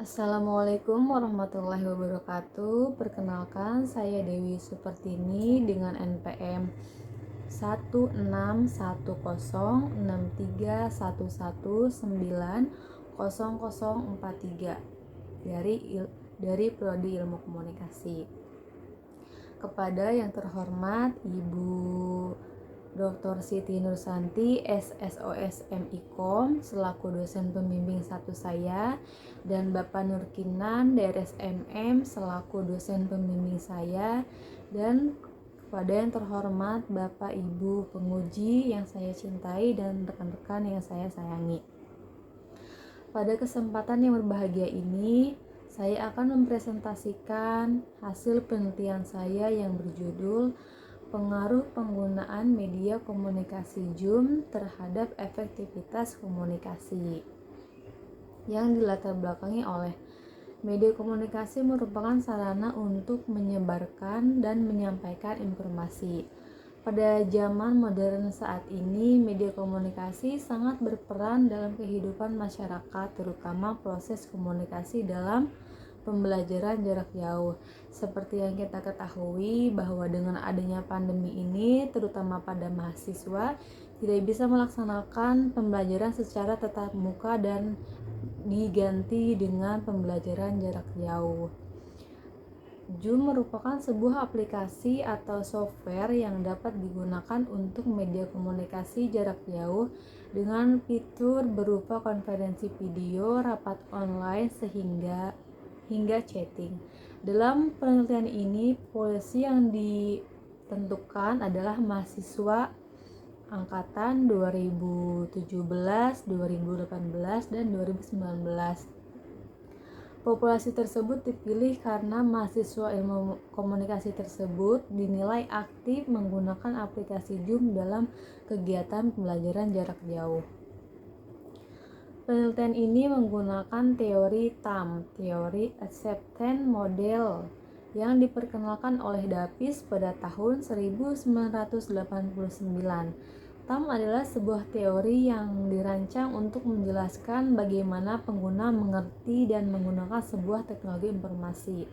Assalamualaikum warahmatullahi wabarakatuh. Perkenalkan, saya Dewi Supertini dengan NPM 1616311900043 dari Prodi Ilmu Komunikasi. Kepada yang terhormat Ibu Dr. Siti Nursanti, SSOS MIKOM selaku dosen pembimbing 1 saya, dan Bapak Nurkinan DRSMM selaku dosen pembimbing saya, dan kepada yang terhormat Bapak Ibu penguji yang saya cintai dan rekan-rekan yang saya sayangi. Pada kesempatan yang berbahagia ini, saya akan mempresentasikan hasil penelitian saya yang berjudul Pengaruh penggunaan media komunikasi Zoom terhadap efektivitas komunikasi, yang dilatar belakangi oleh media komunikasi merupakan sarana untuk menyebarkan dan menyampaikan informasi. Pada zaman modern saat ini, media komunikasi sangat berperan dalam kehidupan masyarakat, terutama proses komunikasi dalam pembelajaran jarak jauh. Seperti yang kita ketahui bahwa dengan adanya pandemi ini, terutama pada mahasiswa, tidak bisa melaksanakan pembelajaran secara tatap muka dan diganti dengan pembelajaran jarak jauh. Zoom merupakan sebuah aplikasi atau software yang dapat digunakan untuk media komunikasi jarak jauh dengan fitur berupa konferensi video, rapat online, hingga chatting. Dalam penelitian ini, polisi yang ditentukan adalah mahasiswa angkatan 2017, 2018, dan 2019. Populasi tersebut dipilih karena mahasiswa ilmu komunikasi tersebut dinilai aktif menggunakan aplikasi Zoom dalam kegiatan pembelajaran jarak jauh. Penelitian ini menggunakan teori TAM, teori Acceptance Model, yang diperkenalkan oleh Davis pada tahun 1989. TAM adalah sebuah teori yang dirancang untuk menjelaskan bagaimana pengguna mengerti dan menggunakan sebuah teknologi informasi.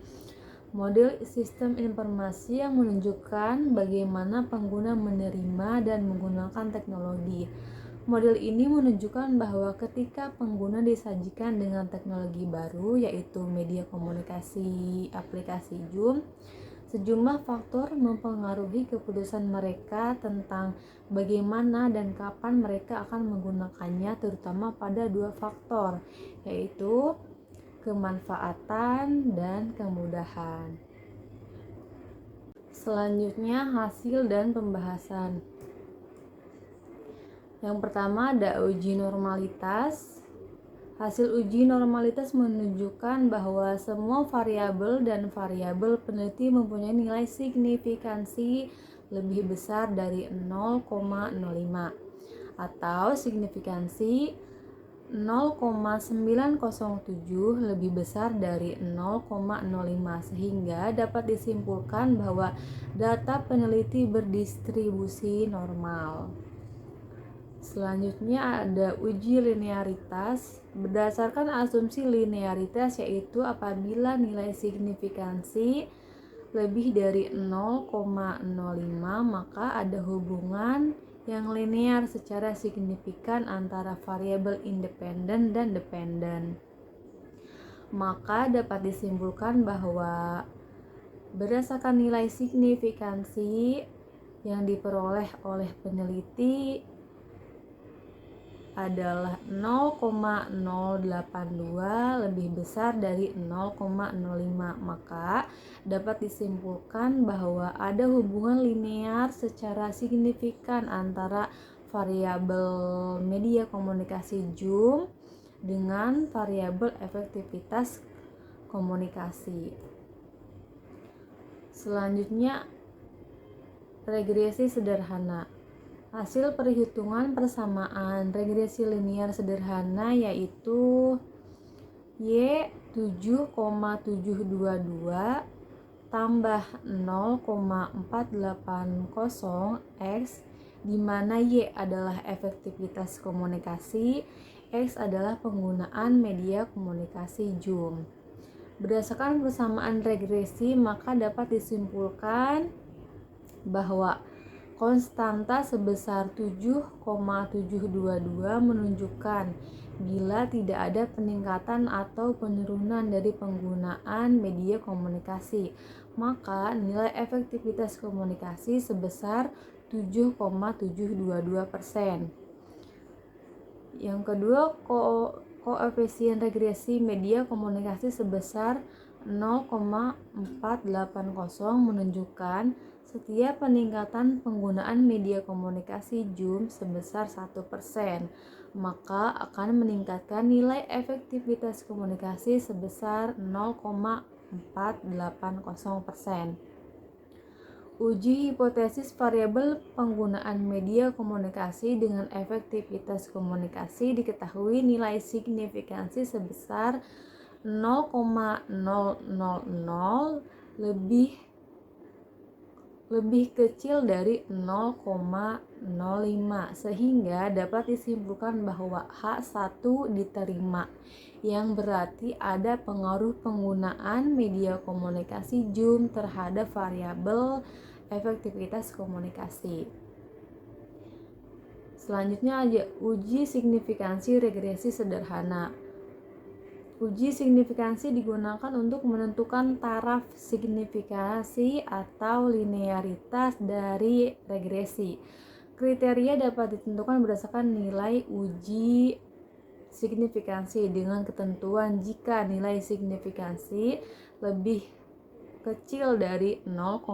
Model sistem informasi yang menunjukkan bagaimana pengguna menerima dan menggunakan teknologi. Model ini menunjukkan bahwa ketika pengguna disajikan dengan teknologi baru, yaitu media komunikasi aplikasi Zoom, sejumlah faktor mempengaruhi keputusan mereka tentang bagaimana dan kapan mereka akan menggunakannya, terutama pada 2 faktor, yaitu kemanfaatan dan kemudahan. Selanjutnya, hasil dan pembahasan. Yang pertama ada uji normalitas. Hasil uji normalitas menunjukkan bahwa semua variabel dan variabel peneliti mempunyai nilai signifikansi lebih besar dari 0,05 atau signifikansi 0,907 lebih besar dari 0,05, sehingga dapat disimpulkan bahwa data peneliti berdistribusi normal. Selanjutnya ada uji linearitas. Berdasarkan asumsi linearitas, yaitu apabila nilai signifikansi lebih dari 0,05 maka ada hubungan yang linear secara signifikan antara variabel independen dan dependen. Maka dapat disimpulkan bahwa berdasarkan nilai signifikansi yang diperoleh oleh peneliti adalah 0,082 lebih besar dari 0,05, maka dapat disimpulkan bahwa ada hubungan linear secara signifikan antara variabel media komunikasi Zoom dengan variabel efektivitas komunikasi. Selanjutnya, regresi sederhana. Hasil perhitungan persamaan regresi linear sederhana yaitu Y 7,722 tambah 0,480 X, di mana Y adalah efektivitas komunikasi, X adalah penggunaan media komunikasi Zoom. Berdasarkan persamaan regresi, maka dapat disimpulkan bahwa konstanta sebesar 7,722 menunjukkan bila tidak ada peningkatan atau penurunan dari penggunaan media komunikasi, maka nilai efektivitas komunikasi sebesar 7,722%. Yang kedua, koefisien regresi media komunikasi sebesar 0,480 menunjukkan setiap peningkatan penggunaan media komunikasi Zoom sebesar 1%, maka akan meningkatkan nilai efektivitas komunikasi sebesar 0,480%. Uji hipotesis variabel penggunaan media komunikasi dengan efektivitas komunikasi diketahui nilai signifikansi sebesar 0,000 lebih kecil dari 0,05 sehingga dapat disimpulkan bahwa H1 diterima, yang berarti ada pengaruh penggunaan media komunikasi Zoom terhadap variabel efektivitas komunikasi. Selanjutnya aja uji signifikansi regresi sederhana. Uji signifikansi digunakan untuk menentukan taraf signifikasi atau linearitas dari regresi. Kriteria dapat ditentukan berdasarkan nilai uji signifikansi dengan ketentuan jika nilai signifikansi lebih kecil dari 0,05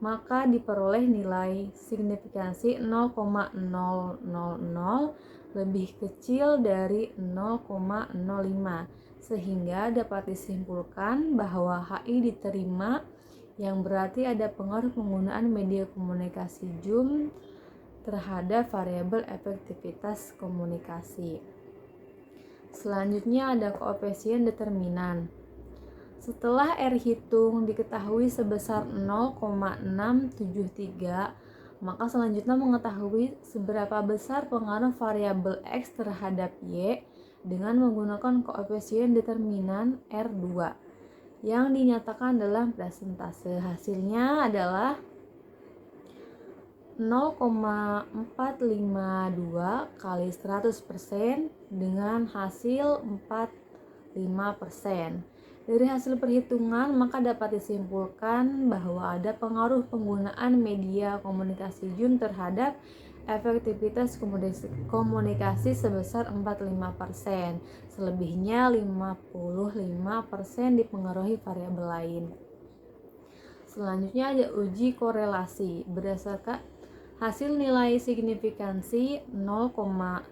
maka diperoleh nilai signifikansi 0,000 lebih kecil dari 0,05 sehingga dapat disimpulkan bahwa HI diterima, yang berarti ada pengaruh penggunaan media komunikasi Zoom terhadap variabel efektivitas komunikasi. Selanjutnya ada koefisien determinan. Setelah R hitung diketahui sebesar 0,673, maka selanjutnya mengetahui seberapa besar pengaruh variabel X terhadap Y dengan menggunakan koefisien determinan R2 yang dinyatakan dalam presentase. Hasilnya adalah 0,452 kali 100% dengan hasil 45%. Dari hasil perhitungan, maka dapat disimpulkan bahwa ada pengaruh penggunaan media komunikasi Zoom terhadap efektivitas komunikasi sebesar 45%. Selebihnya 55% dipengaruhi variabel lain. Selanjutnya ada uji korelasi. Berdasarkan hasil nilai signifikansi 0,000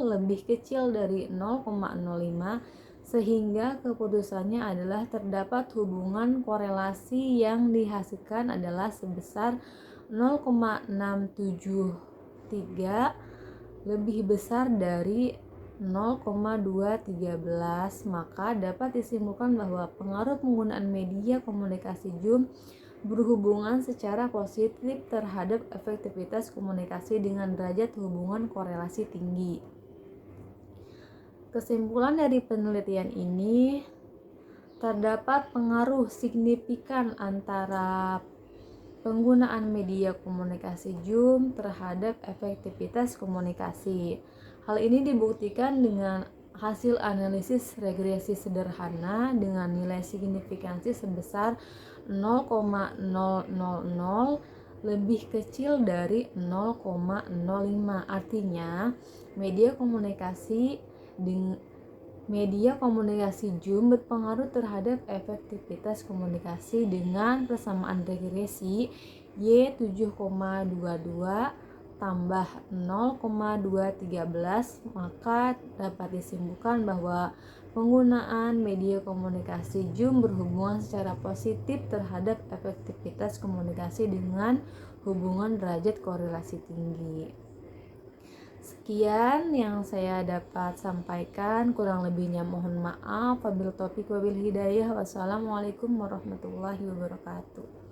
lebih kecil dari 0,05 sehingga keputusannya adalah terdapat hubungan korelasi yang dihasilkan adalah sebesar 0,673 lebih besar dari 0,213, maka dapat disimpulkan bahwa pengaruh penggunaan media komunikasi Zoom berhubungan secara positif terhadap efektivitas komunikasi dengan derajat hubungan korelasi tinggi. Kesimpulan dari penelitian ini, terdapat pengaruh signifikan antara penggunaan media komunikasi Zoom terhadap efektivitas komunikasi. Hal ini dibuktikan dengan hasil analisis regresi sederhana dengan nilai signifikansi sebesar 0,000 lebih kecil dari 0,05. Artinya, media komunikasi Zoom berpengaruh terhadap efektivitas komunikasi dengan persamaan regresi Y 7,22 tambah 0,213, maka dapat disimpulkan bahwa penggunaan media komunikasi Zoom berhubungan secara positif terhadap efektivitas komunikasi dengan hubungan derajat korelasi tinggi. Sekian yang saya dapat sampaikan, kurang lebihnya mohon maaf. Wabillahi taufiq wal hidayah. Wassalamualaikum warahmatullahi wabarakatuh.